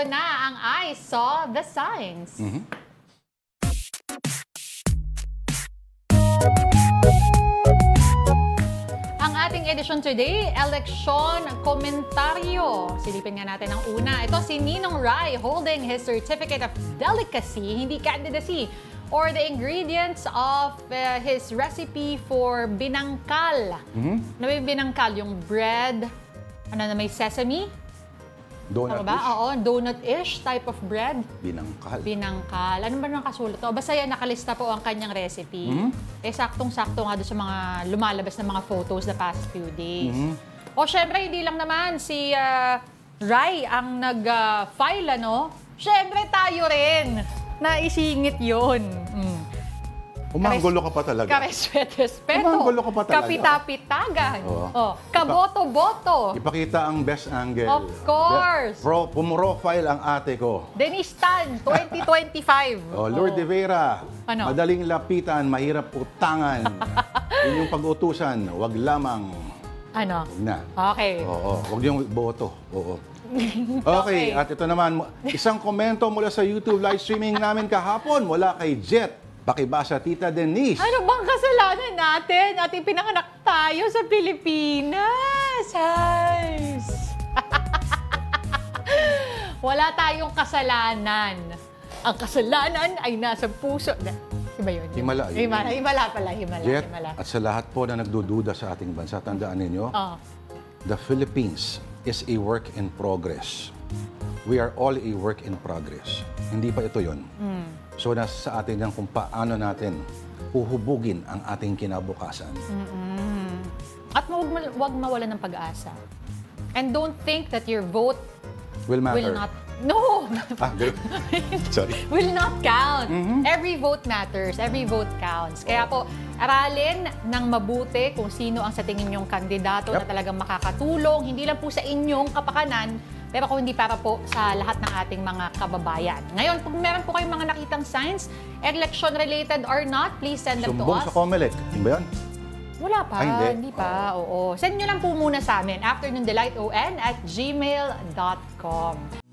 na ang I Saw the Signs. Ang ating edisyon today, eleksyon komentaryo. Silipin nga natin ang una. Ito si Ninong Ry holding his certificate of delicacy, hindi candidacy, or the ingredients of his recipe for binangkal. Ano ba yung binangkal? Yung bread, ano na may sesame? Donut-ish? Ba? Oo, donut-ish type of bread. Binangkal. Binangkal. Ano ba nakasulat to? Basta yan, nakalista po ang kanyang recipe. Eh, saktong-sakto nga doon sa mga lumalabas na mga photos the past few days. O, syempre, hindi lang naman si Ry ang nag-file, ano? Syempre, tayo rin. Naisingit yun. Umanggulo ka pa talaga. Karespeto. Umanggulo ka pa talaga. Kapitapitagan. Oo. Kaboto-boto. Ipakita ang best angle. Of course. Pumrofile ang ate ko. Denise Tan, 2025. Lourdes de Vera. Ano? Madaling lapitan, mahirap utangan. Yun yung pag-utusan, wag lamang. Ano? Wag na. Okay. Oo, wag yung boto. Oo. Okay, at ito naman, isang komento mula sa YouTube live streaming namin kahapon mula kay Jet. Pakibasa, Tita Denise. Ano bang kasalanan natin? Ating pinanganak tayo sa Pilipinas. Guys. Wala tayong kasalanan. Ang kasalanan ay nasa puso. Iba yun. Himala. Himala pala. Jet, Himala. at sa lahat po na nagdududa sa ating bansa, tandaan ninyo, the Philippines is a work in progress. We are all a work in progress. Hindi pa ito yun. So, nasa sa atin yan kung paano natin uhubugin ang ating kinabukasan. At wag mawalan ng pag-asa. And don't think that your vote Will matter. will not... No! Sorry. Will not count. Every vote matters. Every vote counts. Kaya po, aralin ng mabuti kung sino ang sa tingin nyong kandidato na talagang makakatulong, hindi lang po sa inyong kapakanan, pero kung hindi para po sa lahat ng ating mga kababayan. Ngayon, kung meron po kayong mga nakitang signs, election-related or not, please send them to Sumbong us. sa COMELEC. Yun ba yun? Wala pa. Ay, hindi pa. Oo. Send nyo lang po muna sa amin, afternoondelighton@gmail.com.